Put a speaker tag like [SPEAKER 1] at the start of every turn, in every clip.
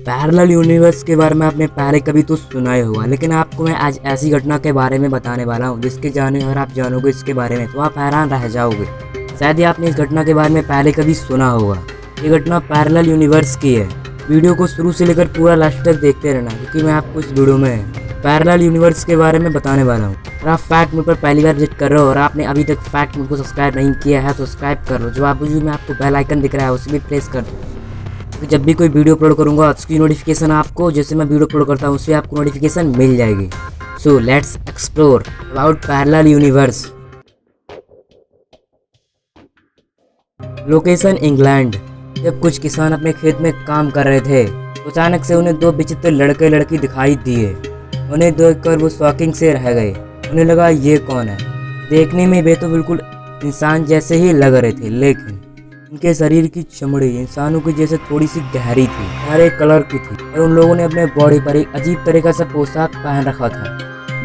[SPEAKER 1] Parallel universe के बारे में आपने पहले कभी तो सुना ही होगा, लेकिन आपको मैं आज ऐसी घटना के बारे में बताने वाला हूँ जिसके जाने अगर आप जानोगे इसके बारे में तो आप हैरान रह जाओगे। शायद ही आपने इस घटना के बारे में पहले कभी सुना होगा। ये घटना पैरेलल यूनिवर्स की है। वीडियो को शुरू से लेकर पूरा लास्ट तक देखते रहना, क्योंकि मैं आपको इस वीडियो में पैरेलल यूनिवर्स के बारे में बताने वाला हूँ। और आप फैक्ट मूड पर पहली बार विजिट कर रहे हो और आपने अभी तक फैक्ट मूड को सब्सक्राइब नहीं किया है तो सब्सक्राइब कर लो। जो आप में आपको बेल आइकन दिख रहा है उसे भी प्रेस कर दो, तो जब भी कोई वीडियो अपलोड करूंगा उसकी नोटिफिकेशन आपको, जैसे मैं वीडियो अपलोड करता हूँ उससे आपको नोटिफिकेशन मिल जाएगी। So let's explore about parallel universe. Location England. जब कुछ किसान अपने खेत में काम कर रहे थे तो अचानक से उन्हें दो विचित्र लड़के लड़की दिखाई दिए। उन्हें देखकर वो शॉकिंग से रह गए। उन्हें लगा ये कौन है। देखने में वे तो बिल्कुल इंसान जैसे ही लग रहे थे, लेकिन उनके शरीर की चमड़ी इंसानों की जैसे थोड़ी सी गहरी थी, हरे कलर की थी। और उन लोगों ने अपने बॉडी पर एक अजीब तरीका से पोशाक पहन रखा था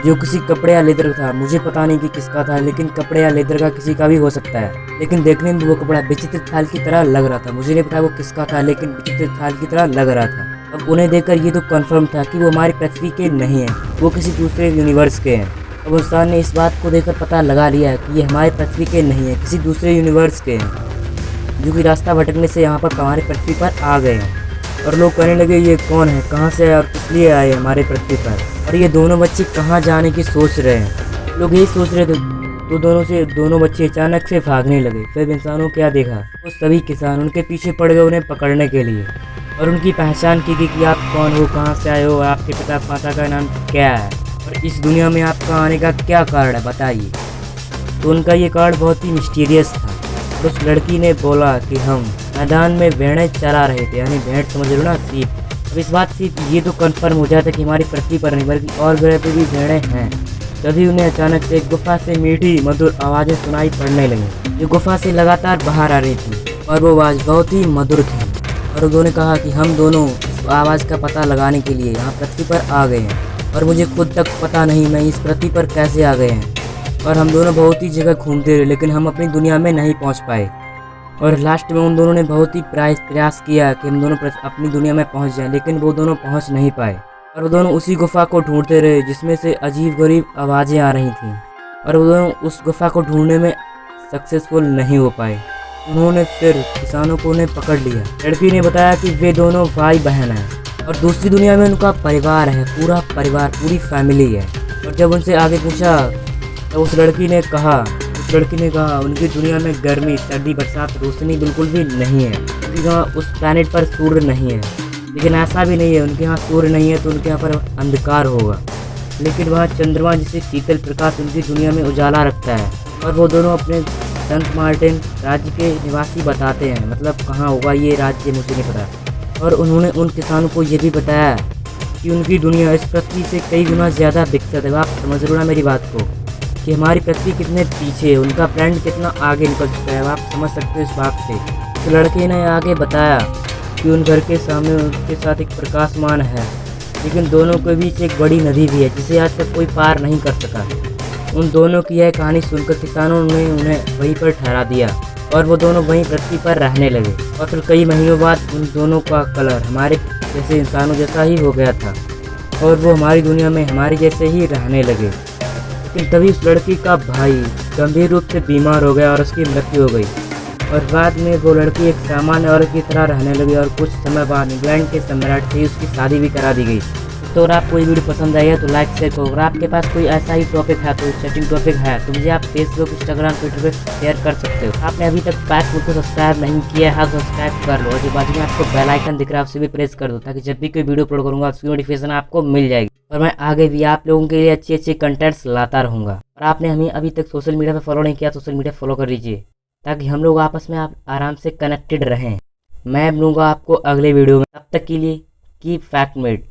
[SPEAKER 1] जो किसी कपड़े या लेदर था। मुझे पता नहीं कि किसका था, लेकिन कपड़े या लेदर का किसी का भी हो सकता है। लेकिन देखने में वो कपड़ा विचित्र थाल की तरह लग रहा था। मुझे नहीं पता वो किसका था, लेकिन विचित्र थाल की तरह लग रहा था। अब उन्हें देखकर ये तो कंफर्म था कि वो हमारी पृथ्वी के नहीं है, वो किसी दूसरे यूनिवर्स के हैं। अब इंसान ने इस बात को देखकर पता लगा लिया है कि ये हमारी पृथ्वी के नहीं है, किसी दूसरे यूनिवर्स के हैं, जो कि रास्ता भटकने से यहाँ पर हमारे पृथ्वी पर आ गए हैं। और लोग कहने लगे ये कौन है, कहाँ से आए और किस लिए आए हमारे पृथ्वी पर, और ये दोनों बच्चे कहाँ जाने की सोच रहे हैं। लोग यही सोच रहे थे तो दोनों बच्चे अचानक से भागने लगे। फिर इंसानों क्या देखा तो सभी किसान उनके पीछे पड़ गए उन्हें पकड़ने के लिए, और उनकी पहचान की गई कि आप कौन हो, कहाँ से आए हो, आपके पिता माता का नाम क्या है और इस दुनिया में आपका आने का क्या कारण है बताइए। तो उनका ये कार्ड बहुत ही मिस्टीरियस था। और उस लड़की ने बोला कि हम मैदान में भेड़ें चरा रहे थे, यानी भेड़ समझ लो ना, सीप। अब इस बात से ये तो कंफर्म हो जाता कि हमारी पृथ्वी पर नहीं बल्कि और ग्रह पे भी भेड़ें हैं। तभी उन्हें अचानक से एक गुफा से मीठी मधुर आवाज़ें सुनाई पड़ने लगी, जो गुफा से लगातार बाहर आ रही थी, और वो आवाज़ बहुत ही मधुर थी। और उन्होंने कहा कि हम दोनों इस आवाज़ का पता लगाने के लिए यहाँ पृथ्वी पर आ गए हैं, और मुझे खुद तक पता नहीं मैं इस पृथ्वी पर कैसे आ गए हैं। और हम दोनों बहुत ही जगह घूमते रहे, लेकिन हम अपनी दुनिया में नहीं पहुंच पाए। और लास्ट में उन दोनों ने बहुत ही प्रयास किया कि हम दोनों अपनी दुनिया में पहुंच जाएं, लेकिन वो दोनों पहुंच नहीं पाए। और वो दोनों उसी गुफा को ढूंढते रहे जिसमें से अजीब गरीब आवाज़ें आ रही थीं, और वो दोनों उस गुफा को ढूंढने में सक्सेसफुल नहीं हो पाए। उन्होंने फिर किसानों को उन्हें पकड़ लिया। लड़की ने बताया कि वे दोनों भाई बहन हैं और दूसरी दुनिया में उनका परिवार है, पूरा परिवार, पूरी फैमिली है। और जब उनसे आगे पूछा तो उस लड़की ने कहा उनकी दुनिया में गर्मी, सर्दी, बरसात, रोशनी बिल्कुल भी नहीं है, क्योंकि वहाँ उस प्लैनेट पर सूर्य नहीं है। लेकिन ऐसा भी नहीं है, उनके यहाँ सूर्य नहीं है तो उनके यहाँ पर अंधकार होगा, लेकिन वहाँ चंद्रमा जिसे शीतल प्रकाश उनकी दुनिया में उजाला रखता है। और वो दोनों अपने सेंट मार्टिन राज्य के निवासी बताते हैं, मतलब कहाँ होगा ये राज्य मुझे नहीं पता। और उन्होंने उन किसानों को ये भी बताया कि उनकी दुनिया इस पृथ्वी से कई गुना ज़्यादा विकसित है। आप समझ लो ना मेरी बात को, कि हमारी पृथ्वी कितने पीछे है, उनका प्लैनेट कितना आगे निकल चुका है, आप समझ सकते हो इस बात से। तो लड़के ने आगे बताया कि उन घर के सामने उनके साथ एक प्रकाशमान है, लेकिन दोनों के बीच एक बड़ी नदी भी है जिसे आज तक कोई पार नहीं कर सका। उन दोनों की यह कहानी सुनकर किसानों ने उन्हें वहीं पर ठहरा दिया, और वो दोनों वहीं पृथ्वी पर रहने लगे। और फिर कई महीनों बाद उन दोनों का कलर हमारे जैसे इंसानों जैसा ही हो गया था, और वो हमारी दुनिया में हमारे जैसे ही रहने लगे। लेकिन तभी उस लड़की का भाई गंभीर रूप से बीमार हो गया और उसकी मृत्यु हो गई। और बाद में वो लड़की एक सामान्य औरत की तरह रहने लगी, और कुछ समय बाद इंग्लैंड के सम्राट से उसकी शादी भी करा दी गई। तो अगर आपको ये वीडियो पसंद आई है तो लाइक शेयर करो। अगर आपके पास कोई ऐसा ही टॉपिक है, तो सेटिंग टॉपिक है, तो मुझे आप फेसबुक, इंस्टाग्राम, ट्विटर पर शेयर कर सकते हो। आपने अभी तक फैक्ट मूड को सब्सक्राइब नहीं किया है तो सब्सक्राइब कर लो, और जो बाजू में आपको बेल आइकन दिख रहा है उसे भी प्रेस कर दो, ताकि जब भी कोई वीडियो अपलोड करूँगा उसकी नोटिफिकेशन आपको मिल जाएगी। और मैं आगे भी आप लोगों के लिए अच्छे कंटेंट्स लाता रहूँगा। और आपने हमें अभी तक सोशल मीडिया पर फॉलो नहीं किया, सोशल मीडिया फॉलो कर लीजिए, ताकि हम लोग आपस में आप आराम से कनेक्टेड रहें। मैं मिलूँगा आपको अगले वीडियो में, तब तक के लिए कीप फैक्ट मेड।